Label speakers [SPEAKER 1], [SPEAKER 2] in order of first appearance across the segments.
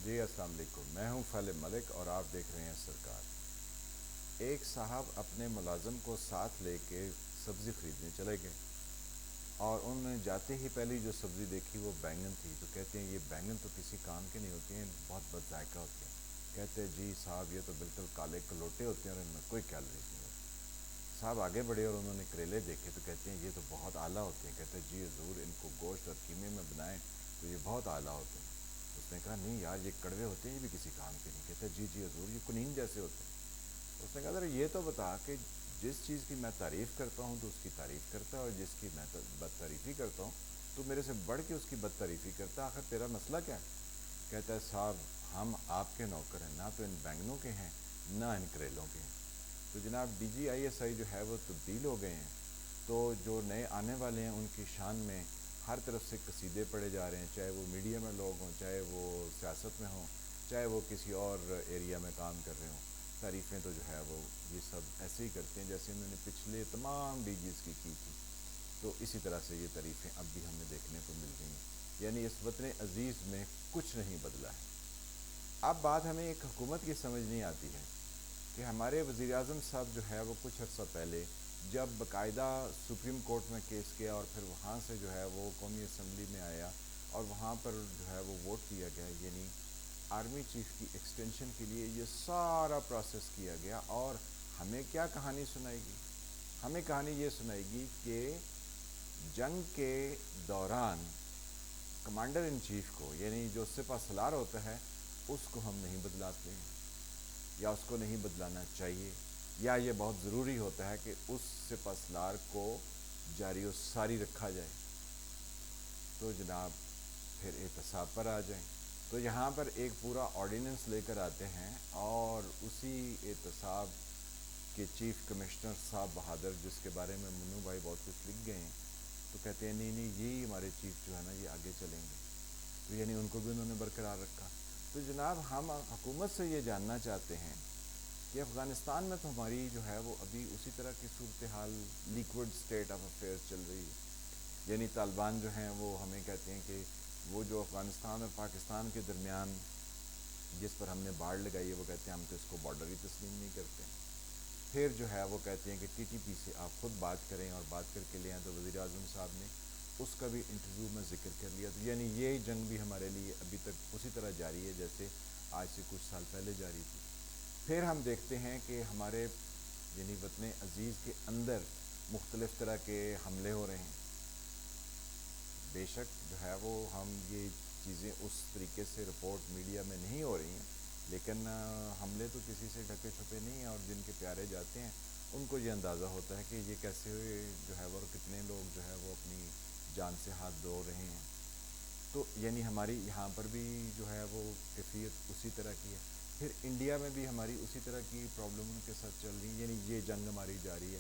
[SPEAKER 1] جی السلام علیکم، میں ہوں فیل ملک اور آپ دیکھ رہے ہیں سرکار۔ ایک صاحب اپنے ملازم کو ساتھ لے کے سبزی خریدنے چلے گئے اور انہوں نے جاتے ہی پہلی جو سبزی دیکھی وہ بینگن تھی، تو کہتے ہیں یہ بینگن تو کسی کام کے نہیں ہوتے ہیں، بہت بد ذائقہ ہوتے ہیں۔ کہتے ہیں جی صاحب یہ تو بالکل کالے کلوٹے ہوتے ہیں اور ان میں کوئی کیلریز نہیں ہوتی۔ صاحب آگے بڑھے اور انہوں نے کریلے دیکھے تو کہتے ہیں یہ تو بہت اعلیٰ ہوتے ہیں۔ کہتے ہیں جی حضور ان کو گوشت اور قیمے میں بنائیں تو یہ بہت اعلیٰ ہوتے ہیں۔ اس نے کہا نہیں یار یہ کڑوے ہوتے ہیں، یہ بھی کسی کام کے نہیں۔ کہتے ہیں جی حضور یہ کنین جیسے ہوتے ہیں۔ اس نے کہا ذرا یہ تو بتا کہ جس چیز کی میں تعریف کرتا ہوں تو اس کی تعریف کرتا ہے، اور جس کی میں بد تعریفی کرتا ہوں تو میرے سے بڑھ کے اس کی بد تعریفی کرتا ہے، آخر تیرا مسئلہ کیا ہے؟ کہتا ہے صاحب ہم آپ کے نوکر ہیں، نہ تو ان بینگنوں کے ہیں نہ ان کریلوں کے ہیں۔ تو جناب D G I S I جو ہے وہ تبدیل ہو گئے ہیں، تو جو نئے آنے والے ہیں ان کی شان میں ہر طرف سے قصیدے پڑھے جا رہے ہیں، چاہے وہ میڈیا میں لوگ ہوں، چاہے وہ سیاست میں ہوں، چاہے وہ کسی اور ایریا میں کام کر رہے ہوں۔ تعریفیں تو جو ہے وہ یہ سب ایسے ہی کرتے ہیں جیسے انہوں نے پچھلے تمام ڈی جیز کی تھی۔ تو اسی طرح سے یہ تعریفیں اب بھی ہمیں دیکھنے کو مل رہی ہیں، یعنی اس وطن عزیز میں کچھ نہیں بدلا ہے۔ اب بات ہمیں ایک حکومت کی سمجھ نہیں آتی ہے کہ ہمارے وزیر اعظم صاحب جو ہے وہ کچھ عرصہ پہلے جب باقاعدہ سپریم کورٹ میں کیس کیا اور پھر وہاں سے جو ہے وہ قومی اسمبلی میں آیا اور وہاں پر جو ہے وہ ووٹ دیا گیا، یعنی آرمی چیف کی ایکسٹینشن کے لیے یہ سارا پروسیس کیا گیا، اور ہمیں کیا کہانی سنائے گی؟ ہمیں کہانی یہ سنائے گی کہ جنگ کے دوران کمانڈر ان چیف کو، یعنی جو سپہ سالار ہوتا ہے، اس کو ہم نہیں بدلاتے ہیں، یا اس کو نہیں بدلانا چاہیے، یا یہ بہت ضروری ہوتا ہے کہ اس سپہ سالار کو جاری و ساری رکھا جائے۔ تو جناب پھر احتساب پر آ جائیں، تو یہاں پر ایک پورا آرڈیننس لے کر آتے ہیں، اور اسی احتساب کے چیف کمشنر صاحب بہادر، جس کے بارے میں منو بھائی بہت کچھ لکھ گئے ہیں، تو کہتے ہیں نہیں یہی ہمارے چیف جو ہے نا یہ آگے چلیں گے، تو یعنی ان کو بھی انہوں نے برقرار رکھا۔ تو جناب ہم حکومت سے یہ جاننا چاہتے ہیں کہ افغانستان میں تو ہماری جو ہے وہ ابھی اسی طرح کی صورتحال لیکوڈ سٹیٹ آف افیئرز چل رہی ہے، یعنی طالبان جو ہیں وہ ہمیں کہتے ہیں کہ وہ جو افغانستان اور پاکستان کے درمیان جس پر ہم نے باڑ لگائی ہے، وہ کہتے ہیں ہم تو اس کو بارڈر ہی تسلیم نہیں کرتے ہیں۔ پھر جو ہے وہ کہتے ہیں کہ ٹی ٹی پی سے آپ خود بات کریں، اور بات کر کے لے آئیں، تو وزیر اعظم صاحب نے اس کا بھی انٹرویو میں ذکر کر لیا۔ تو یعنی یہ جنگ بھی ہمارے لیے ابھی تک اسی طرح جاری ہے جیسے آج سے کچھ سال پہلے جاری تھی۔ پھر ہم دیکھتے ہیں کہ ہمارے یعنی وطن عزیز کے اندر مختلف طرح کے حملے ہو رہے ہیں۔ بے شک جو ہے وہ ہم یہ چیزیں اس طریقے سے رپورٹ میڈیا میں نہیں ہو رہی ہیں، لیکن حملے تو کسی سے ڈھکے چھپے نہیں ہیں، اور جن کے پیارے جاتے ہیں ان کو یہ اندازہ ہوتا ہے کہ یہ کیسے جو ہے وہ کتنے لوگ جو ہے وہ اپنی جان سے ہاتھ دھو رہے ہیں۔ تو یعنی ہماری یہاں پر بھی جو ہے وہ کیفیت اسی طرح کی ہے۔ پھر انڈیا میں بھی ہماری اسی طرح کی پرابلم ان کے ساتھ چل رہی ہے، یعنی یہ جنگ ہماری جاری ہے۔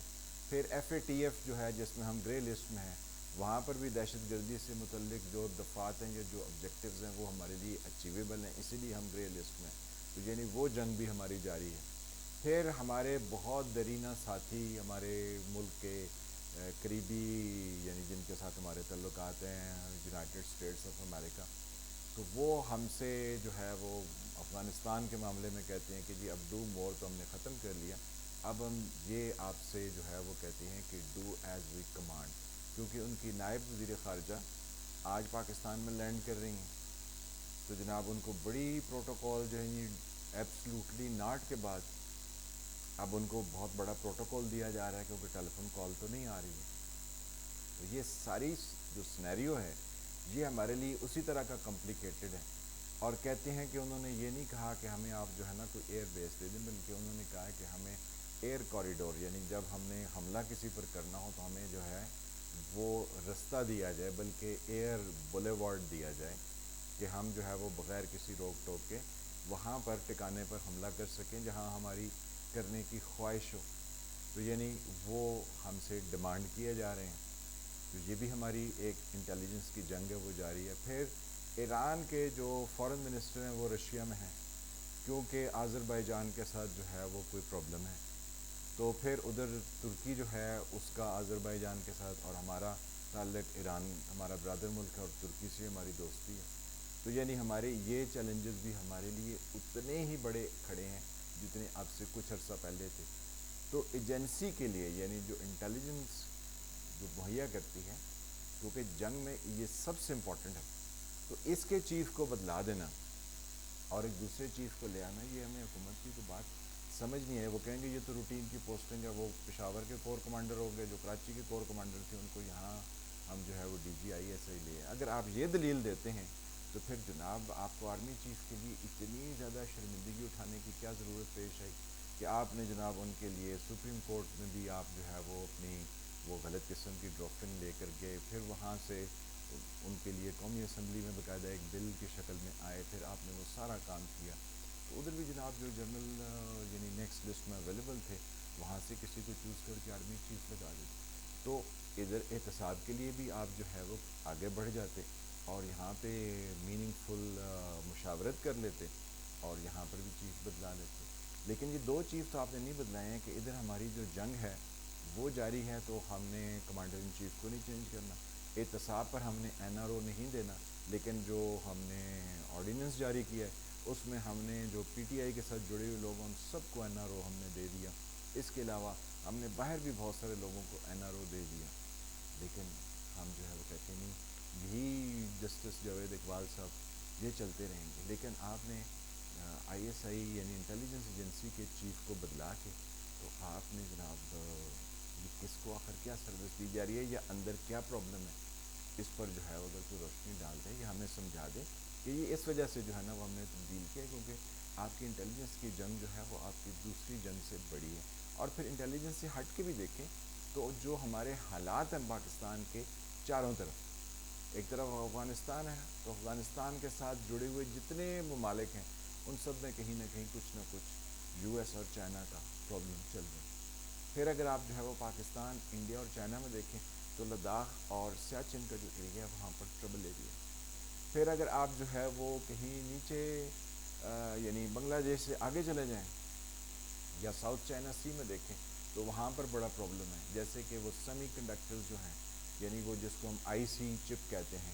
[SPEAKER 1] پھر ایف اے ٹی ایف جو ہے جس میں ہم گرے لسٹ میں ہیں، وہاں پر بھی دہشت گردی سے متعلق جو دفعات ہیں یا جو آبجیکٹیوز ہیں وہ ہمارے لیے اچیویبل ہیں، اسی لیے ہم گرے لسٹ میں ہیں۔ تو یعنی وہ جنگ بھی ہماری جاری ہے۔ پھر ہمارے بہت درینہ ساتھی ہمارے ملک کے قریبی، یعنی جن کے ساتھ ہمارے تعلقات ہیں، یونائٹڈ اسٹیٹس آف امریکہ، تو وہ ہم سے جو ہے وہ افغانستان کے معاملے میں کہتے ہیں کہ جی اب ڈو مور تو ہم نے ختم کر لیا، اب ہم یہ آپ سے جو ہے وہ کہتے ہیں کہ ڈو ایز وی کمانڈ، کیونکہ ان کی نائب وزیر خارجہ آج پاکستان میں لینڈ کر رہی ہیں۔ تو جناب ان کو بڑی پروٹوکول جو ہے یہ ایبسلوٹلی ناٹ کے بعد اب ان کو بہت بڑا پروٹوکول دیا جا رہا ہے، کیونکہ ٹیلی فون کال تو نہیں آ رہی ہے۔ تو یہ ساری جو سنیریو ہے یہ ہمارے لیے اسی طرح کا کمپلیکیٹڈ ہے، اور کہتے ہیں کہ انہوں نے یہ نہیں کہا کہ ہمیں آپ جو ہے نا کوئی ایئر بیس دے دیں، بلکہ انہوں نے کہا کہ ہمیں ایئر کوریڈور، یعنی جب ہم نے حملہ کسی پر کرنا ہو تو ہمیں جو ہے وہ رستہ دیا جائے، بلکہ ایئر بولیوارڈ دیا جائے، کہ ہم جو ہے وہ بغیر کسی روک ٹوک کے وہاں پر ٹکانے پر حملہ کر سکیں جہاں ہماری کرنے کی خواہش ہو۔ تو یعنی وہ ہم سے ڈیمانڈ کیے جا رہے ہیں۔ تو یہ بھی ہماری ایک انٹیلیجنس کی جنگ ہے، وہ جاری ہے۔ پھر ایران کے جو فارن منسٹر ہیں وہ رشیا میں ہیں، کیونکہ آذربائیجان کے ساتھ جو ہے وہ کوئی پرابلم ہے، تو پھر ادھر ترکی جو ہے اس کا آذربائیجان کے ساتھ، اور ہمارا تعلق ایران ہمارا برادر ملک ہے اور ترکی سے ہماری دوستی ہے۔ تو یعنی ہمارے یہ چیلنجز بھی ہمارے لیے اتنے ہی بڑے کھڑے ہیں جتنے اب سے کچھ عرصہ پہلے تھے. تو ایجنسی کے لیے یعنی جو انٹیلیجنس جو مہیا کرتی ہے، کیونکہ جنگ میں یہ سب سے امپورٹنٹ ہے، تو اس کے چیف کو بدلا دینا اور ایک دوسرے چیف کو لے آنا، یہ ہمیں حکومت کی تو بات سمجھ نہیں ہے. وہ کہیں گے یہ تو روٹین کی پوسٹنگ ہے، وہ پشاور کے کور کمانڈر ہوں گے، جو کراچی کے کور کمانڈر تھے ان کو یہاں ہم جو ہے وہ D G I S I لیے. اگر آپ یہ دلیل دیتے ہیں تو پھر جناب آپ کو آرمی چیف کے لیے اتنی زیادہ شرمندگی اٹھانے کی کیا ضرورت پیش آئی کہ آپ نے جناب ان کے لیے سپریم کورٹ میں بھی آپ جو ہے وہ اپنی وہ غلط قسم کی ڈاکٹرن لے کر گئے، پھر وہاں سے ان کے لیے قومی اسمبلی میں باقاعدہ ایک بل کی شکل میں آئے، پھر آپ نے وہ سارا کام کیا. تو ادھر بھی جناب جو جنرل یعنی نیکسٹ لسٹ میں اویلیبل تھے وہاں سے کسی کو چوز کر کے آرمی چیف لگا دیتے. تو ادھر احتساب کے لیے بھی آپ جو ہے وہ آگے بڑھ جاتے اور یہاں پہ میننگ فل مشاورت کر لیتے اور یہاں پر بھی چیف بدلا لیتے. لیکن یہ دو چیف تو آپ نے نہیں بدلائے ہیں کہ ادھر ہماری جو جنگ ہے وہ جاری ہے تو ہم نے کمانڈر ان چیف کو نہیں چینج کرنا، احتساب پر ہم نے این آر او نہیں دینا، لیکن جو ہم نے آرڈیننس جاری کیا ہے اس میں ہم نے جو پی ٹی آئی کے ساتھ جڑے ہوئے لوگ ہیں ان سب کو این آر او ہم نے دے دیا. اس کے علاوہ ہم نے باہر بھی بہت سارے لوگوں کو این آر او دے دیا. لیکن ہم جو ہے وہ کہتے نہیں بھی جسٹس جاوید اقبال صاحب یہ چلتے رہیں گے. لیکن آپ نے آئی ایس آئی یعنی انٹیلیجنس ایجنسی کے چیف کو بدلا کے تو آپ نے جناب یہ کس کو آخر کیا سروس دی جا رہی ہے یا اندر کیا پرابلم ہے اس پر جو ہے اگر کوئی روشنی ڈال دے یا ہمیں سمجھا دے کہ یہ اس وجہ سے جو ہے نا وہ ہم نے تبدیل کیا ہے کیونکہ آپ کی انٹیلیجنس کی جنگ جو ہے وہ آپ کی دوسری جنگ سے بڑی ہے. اور پھر انٹیلیجنس سے ہٹ کے بھی دیکھیں تو جو ہمارے حالات ہیں پاکستان کے چاروں طرف، ایک طرف افغانستان ہے تو افغانستان کے ساتھ جڑے ہوئے جتنے ممالک ہیں ان سب میں کہیں نہ کہیں کچھ نہ کچھ یو ایس اور چائنا کا پرابلم چل رہا ہے. پھر اگر آپ جو ہے وہ پاکستان، انڈیا اور چائنا میں دیکھیں تو لداخ اور سیاچن کا جو ایریا ہے وہاں پر ٹربل ایریا ہے. پھر اگر آپ جو ہے وہ کہیں نیچے یعنی بنگلہ دیش سے آگے چلے جائیں یا ساؤتھ چائنا سی میں دیکھیں تو وہاں پر بڑا پرابلم ہے. جیسے کہ وہ سیمی کنڈکٹرز جو ہیں یعنی وہ جس کو ہم آئی سی چپ کہتے ہیں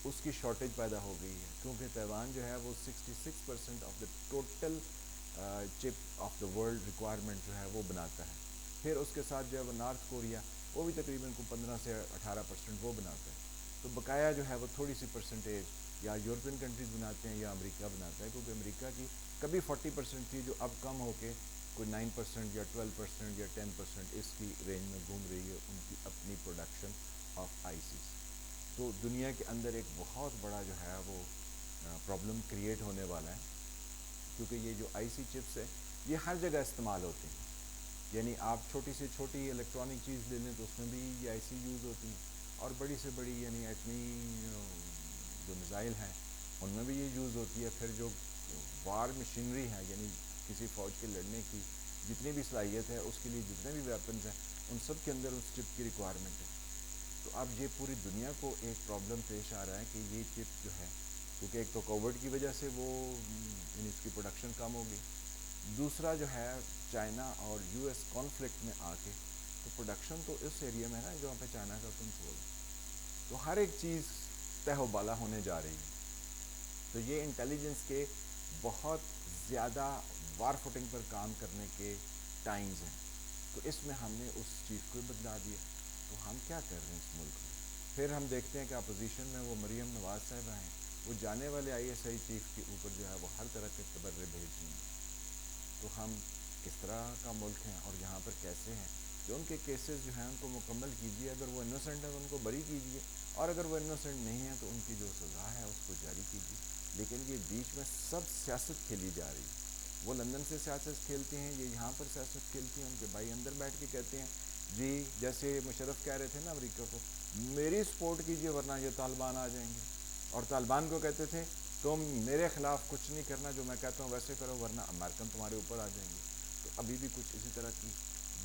[SPEAKER 1] اس کی شارٹیج پیدا ہو گئی ہے کیونکہ تیوان جو ہے وہ 66% آف دا ٹوٹل چپ آف دا ورلڈ ریکوائرمنٹ جو ہے وہ بناتا ہے. پھر اس کے ساتھ جو ہے وہ نارتھ کوریا وہ بھی تقریباً 15 سے 18% وہ بناتا ہے. تو بقایا جو ہے وہ تھوڑی سی پرسنٹیج یا یورپین کنٹریز بناتے ہیں یا امریکہ بناتا ہے کیونکہ امریکہ کی کبھی 40% تھی جو اب کم ہو کے کوئی 9% یا 12% یا 10% اس کی رینج میں گھوم رہی ہے ان کی اپنی پروڈکشن آف آئی سیز. تو دنیا کے اندر ایک بہت بڑا جو ہے وہ پرابلم کریٹ ہونے والا ہے کیونکہ یہ جو آئی سی چپس ہے یہ ہر جگہ استعمال ہوتے ہیں. یعنی آپ چھوٹی سے چھوٹی الیکٹرانک چیز لے لیں تو اس میں بھی یہ آئی سی یوز ہوتی ہیں اور بڑی سے بڑی یعنی ایٹمی جو میزائل ہیں ان میں بھی یہ یوز ہوتی ہے. پھر جو وار مشینری ہے یعنی کسی فوج کے لڑنے کی جتنی بھی صلاحیت ہے اس کے لیے جتنے بھی ویپنز ہیں ان سب کے اندر اس چپ کی ریکوائرمنٹ ہے. تو اب یہ پوری دنیا کو ایک پرابلم پیش آ رہا ہے کہ یہ چپ جو ہے کیونکہ ایک تو کووڈ کی وجہ سے وہ یعنی اس کی پروڈکشن کم ہو گئی، دوسرا جو ہے چائنا اور یو ایس کانفلکٹ میں آ کے تو پروڈکشن تو اس ایریا میں ہے نا جہاں پہ چائنا کا کنٹرول ہے. تو ہر ایک چیز تہ و بالا ہونے جا رہی ہے. تو یہ انٹیلیجنس کے بہت زیادہ وار فوٹنگ پر کام کرنے کے ٹائمز ہیں. تو اس میں ہم نے اس چیز کو بدلا دیا. تو ہم کیا کر رہے ہیں اس ملک میں؟ پھر ہم دیکھتے ہیں کہ اپوزیشن میں وہ مریم نواز صاحبہ ہیں، وہ جانے والے آئی ایس آئی چیف کے اوپر جو ہے وہ ہر طرح کے تبرے بھیج رہی ہیں. تو ہم کس طرح کا ملک ہیں اور یہاں پر کیسے ہیں؟ جو ان کے کیسز جو ہیں ان کو مکمل کیجیے، اگر وہ انوسنٹ ہیں تو ان کو بری کیجیے اور اگر وہ انوسنٹ نہیں ہیں تو ان کی جو سزا ہے اس کو جاری کیجیے. لیکن یہ بیچ میں سب سیاست کھیلی جا رہی ہے. وہ لندن سے سیاست کھیلتے ہیں، یہ یہاں پر سیاست کھیلتے ہیں. ان کے بھائی اندر بیٹھ کے کہتے ہیں جی جیسے مشرف کہہ رہے تھے نا امریکہ کو میری سپورٹ کیجیے ورنہ یہ طالبان آ جائیں گے، اور طالبان کو کہتے تھے تم میرے خلاف کچھ نہیں کرنا، جو میں کہتا ہوں ویسے کرو ورنہ امریکن تمہارے اوپر آ جائیں گے. تو ابھی بھی کچھ اسی طرح کی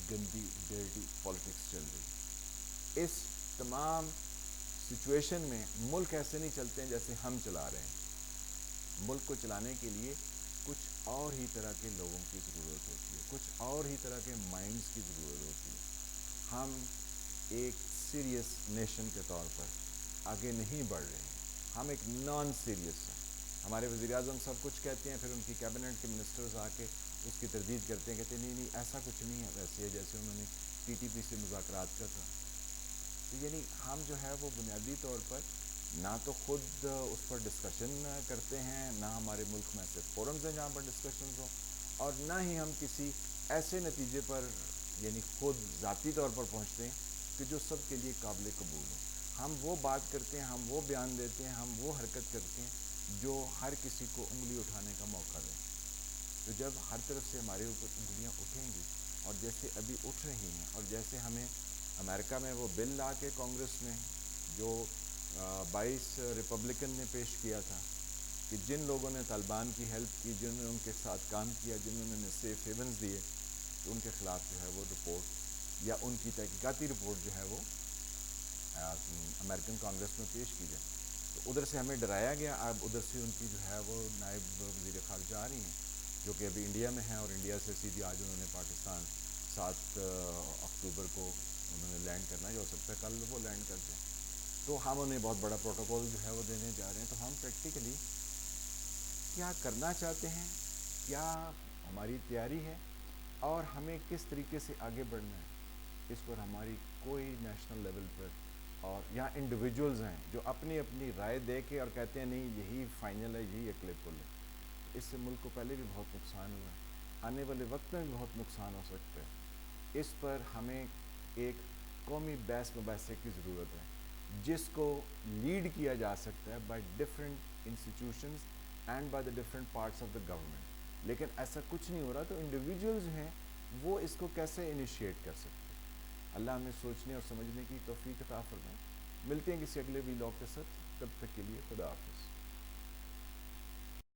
[SPEAKER 1] گندی ڈرٹی پالیٹکس چل رہی ہے. اس تمام سچویشن میں ملک ایسے نہیں چلتے ہیں جیسے ہم چلا رہے ہیں. ملک کو چلانے کے لیے کچھ اور ہی طرح کے لوگوں کی ضرورت ہوتی ہے، کچھ اور ہی طرح کے مائنڈز کی ضرورت ہوتی ہے. ہم ایک سیریس نیشن کے طور پر آگے نہیں بڑھ رہے ہیں، ہم ایک نان سیریس ہیں. ہمارے وزیر اعظم سب کچھ کہتے ہیں، پھر ان کی کیبنٹ کے منسٹرز آ کے اس کی تردید کرتے ہیں، کہتے ہیں نہیں نہیں ایسا کچھ نہیں ہے، ویسے ہے جیسے انہوں نے پی ٹی پی سے مذاکرات کا تھا۔ تو یعنی ہم جو ہے وہ بنیادی طور پر نہ تو خود اس پر ڈسکشن کرتے ہیں، نہ ہمارے ملک میں ایسے فورمز ہیں جہاں پر ڈسکشنز ہوں، اور نہ ہی ہم کسی ایسے نتیجے پر یعنی خود ذاتی طور پر پہنچتے ہیں کہ جو سب کے لیے قابل قبول ہو۔ ہم وہ بات کرتے ہیں، ہم وہ بیان دیتے ہیں، ہم وہ حرکت کرتے ہیں جو ہر کسی کو انگلی اٹھانے کا موقع دے۔ تو جب ہر طرف سے ہمارے اوپر انگلیاں اٹھیں گی، اور جیسے ابھی اٹھ رہی ہیں، اور جیسے ہمیں امریکہ میں وہ بل لا کے کانگریس میں جو 22 ریپبلکن نے پیش کیا تھا کہ جن لوگوں نے طالبان کی ہیلپ کی، جنہوں نے ان کے ساتھ کام کیا، جنہوں نے سیف ہیونز دیے، تو ان کے خلاف جو ہے وہ رپورٹ یا ان کی تحقیقاتی رپورٹ جو ہے وہ امریکن کانگریس میں پیش کی جائے۔ تو ادھر سے ہمیں ڈرایا گیا، اب ادھر سے ان کی جو ہے وہ نائب وزیر خارجہ آ رہی ہیں جو کہ ابھی انڈیا میں ہیں، اور انڈیا سے سیدھی آج انہوں نے پاکستان 7 اکتوبر کو انہوں نے لینڈ کرنا ہے، جو ہو سکتا ہے کل وہ لینڈ کر دیں۔ تو ہم انہیں بہت بڑا پروٹوکول جو ہے وہ دینے جا رہے ہیں۔ تو ہم پریکٹیکلی کیا کرنا چاہتے ہیں، کیا ہماری تیاری ہے، اور ہمیں کس طریقے سے آگے بڑھنا ہے، اس پر ہماری کوئی نیشنل لیول پر، اور یہاں انڈیویجولز ہیں جو اپنی اپنی رائے دے کے اور کہتے ہیں نہیں یہی فائنل ہے، یہی ایکلیپل ہے۔ اس سے ملک کو پہلے بھی بہت نقصان ہوا ہے، آنے والے وقت میں بھی بہت نقصان ہو سکتا ہے۔ اس پر ہمیں ایک قومی بحث مباحثے کی ضرورت ہے جس کو لیڈ کیا جا سکتا ہے by different institutions and by the different parts of the government. لیکن ایسا کچھ نہیں ہو رہا، تو انڈیویجولز ہیں وہ اس کو کیسے انیشیٹ کر سکتے ہیں۔ اللہ ہمیں سوچنے اور سمجھنے کی توفیق عطا فرمائے۔ ملتے ہیں کسی اگلے ویلاگ کے ساتھ، تب تک کے لیے خدا حافظ۔